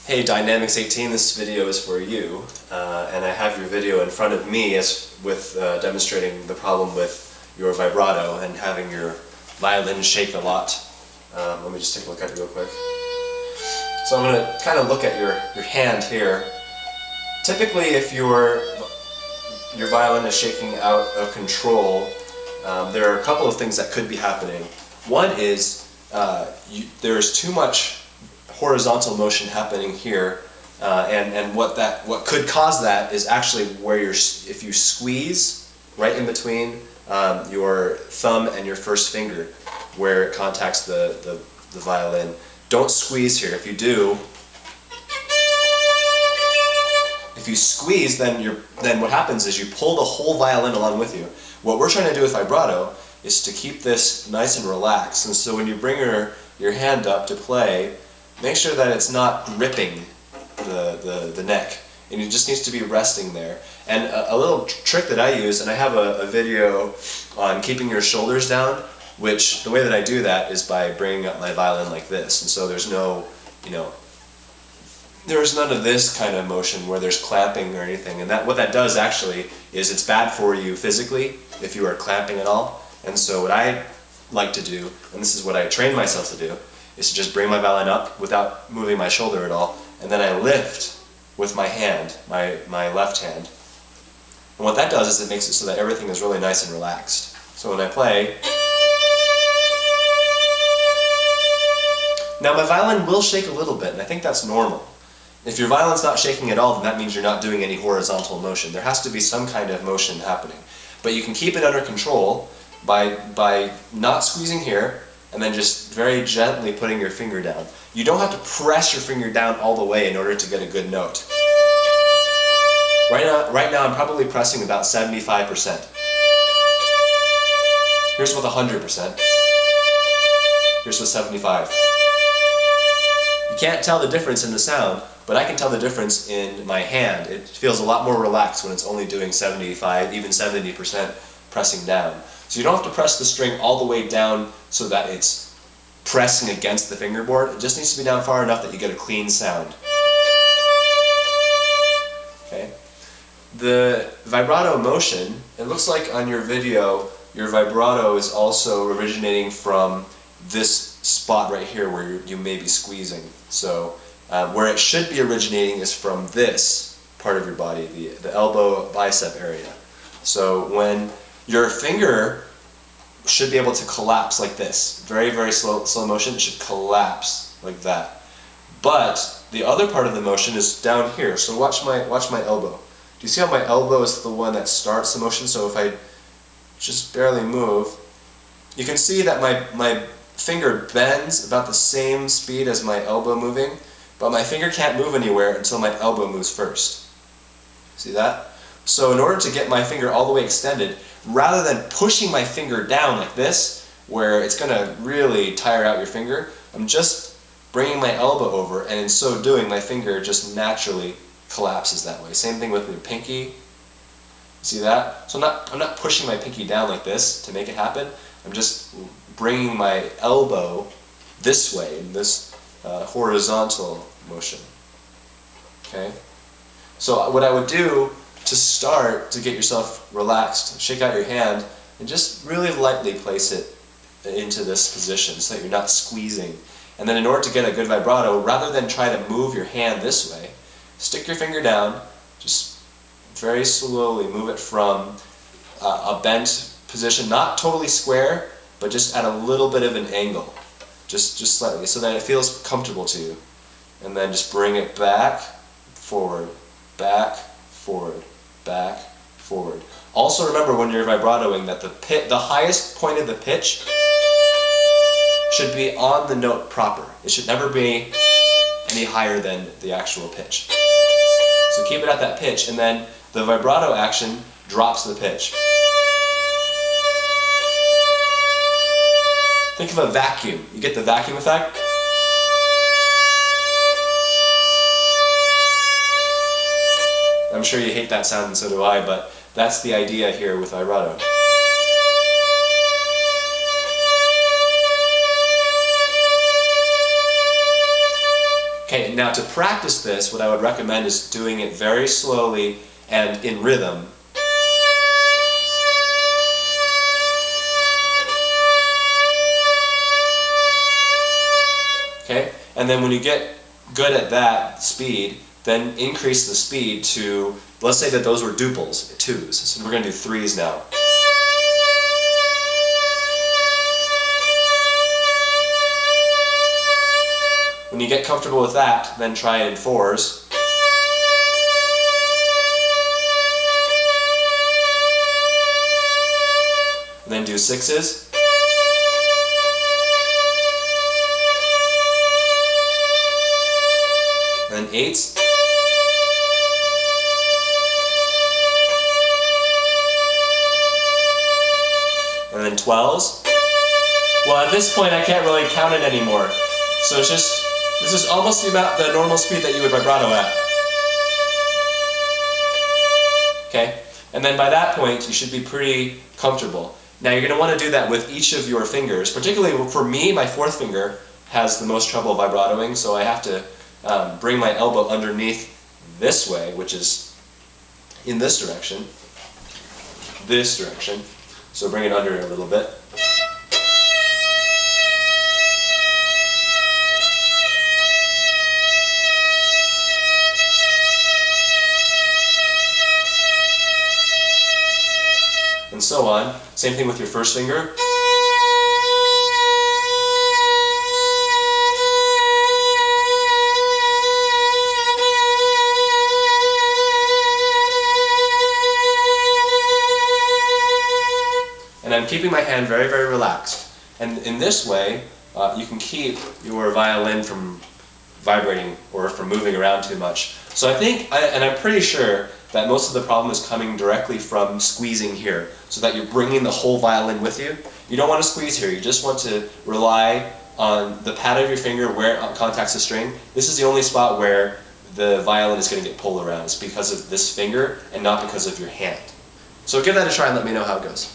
Hey Dynamics 18, this video is for you, and I have your video in front of me with demonstrating the problem with your vibrato and having your violin shake a lot. Let me just take a look at it real quick. So I'm going to kind of look at your hand here. Typically, if your violin is shaking out of control, there are a couple of things that could be happening. One is there's too much horizontal motion happening here, and what could cause that is actually where if you squeeze right in between your thumb and your first finger, where it contacts the violin. Don't squeeze here. If you do, if you squeeze, then what happens is you pull the whole violin along with you. What we're trying to do with vibrato is to keep this nice and relaxed. And so when you bring your hand up to play, make sure that it's not gripping the neck, and it just needs to be resting there. And a little trick that I use, and I have a video on keeping your shoulders down, which the way that I do that is by bringing up my violin like this. And so there's no, there's none of this kind of motion where there's clamping or anything. And what that does actually is it's bad for you physically if you are clamping at all. And so what I like to do, and this is what I train myself to do, is to just bring my violin up without moving my shoulder at all, and then I lift with my hand, my left hand. And what that does is it makes it so that everything is really nice and relaxed. So when I play, now my violin will shake a little bit, and I think that's normal. If your violin's not shaking at all, then that means you're not doing any horizontal motion. There has to be some kind of motion happening. But you can keep it under control by not squeezing here, and then just very gently putting your finger down. You don't have to press your finger down all the way in order to get a good note. Right now I'm probably pressing about 75%. Here's with 100%. Here's with 75. You can't tell the difference in the sound, but I can tell the difference in my hand. It feels a lot more relaxed when it's only doing 75, even 70% pressing down. So you don't have to press the string all the way down so that it's pressing against the fingerboard. It just needs to be down far enough that you get a clean sound. Okay. The vibrato motion, it looks like on your video, your vibrato is also originating from this spot right here where you may be squeezing. So where it should be originating is from this part of your body, the elbow bicep area. So when your finger should be able to collapse like this. Very, very slow motion. It should collapse like that. But the other part of the motion is down here. So watch my elbow. Do you see how my elbow is the one that starts the motion? So if I just barely move, you can see that my finger bends about the same speed as my elbow moving, but my finger can't move anywhere until my elbow moves first. See that? So in order to get my finger all the way extended, rather than pushing my finger down like this, where it's going to really tire out your finger, I'm just bringing my elbow over, and in so doing, my finger just naturally collapses that way. Same thing with my pinky. See that? So I'm not pushing my pinky down like this to make it happen. I'm just bringing my elbow this way in this horizontal motion. Okay? So what I would do to start, to get yourself relaxed, shake out your hand and just really lightly place it into this position so that you're not squeezing. And then in order to get a good vibrato, rather than try to move your hand this way, stick your finger down, just very slowly move it from a bent position, not totally square, but just at a little bit of an angle, just slightly, so that it feels comfortable to you. And then just bring it back, forward, back, forward. Also remember when you're vibratoing that the highest point of the pitch should be on the note proper. It should never be any higher than the actual pitch. So keep it at that pitch, and then the vibrato action drops the pitch. Think of a vacuum. You get the vacuum effect? I'm sure you hate that sound, and so do I, but that's the idea here with vibrato. Okay, now to practice this, what I would recommend is doing it very slowly and in rhythm. Okay, and then when you get good at that speed, then increase the speed to, let's say that those were duples, twos. So we're going to do threes now. When you get comfortable with that, then try in fours. And then do sixes. And then eights. And then 12s. Well, at this point I can't really count it anymore. So it's just, this is almost the normal speed that you would vibrato at. Okay? And then by that point you should be pretty comfortable. Now you're going to want to do that with each of your fingers. Particularly for me, my fourth finger has the most trouble vibratoing, so I have to bring my elbow underneath this way, which is in this direction. This direction. So bring it under a little bit. And so on. Same thing with your first finger. And I'm keeping my hand very, very relaxed. And in this way, you can keep your violin from vibrating or from moving around too much. So I think, and I'm pretty sure, that most of the problem is coming directly from squeezing here, so that you're bringing the whole violin with you. You don't want to squeeze here, you just want to rely on the pad of your finger where it contacts the string. This is the only spot where the violin is going to get pulled around. It's because of this finger and not because of your hand. So give that a try and let me know how it goes.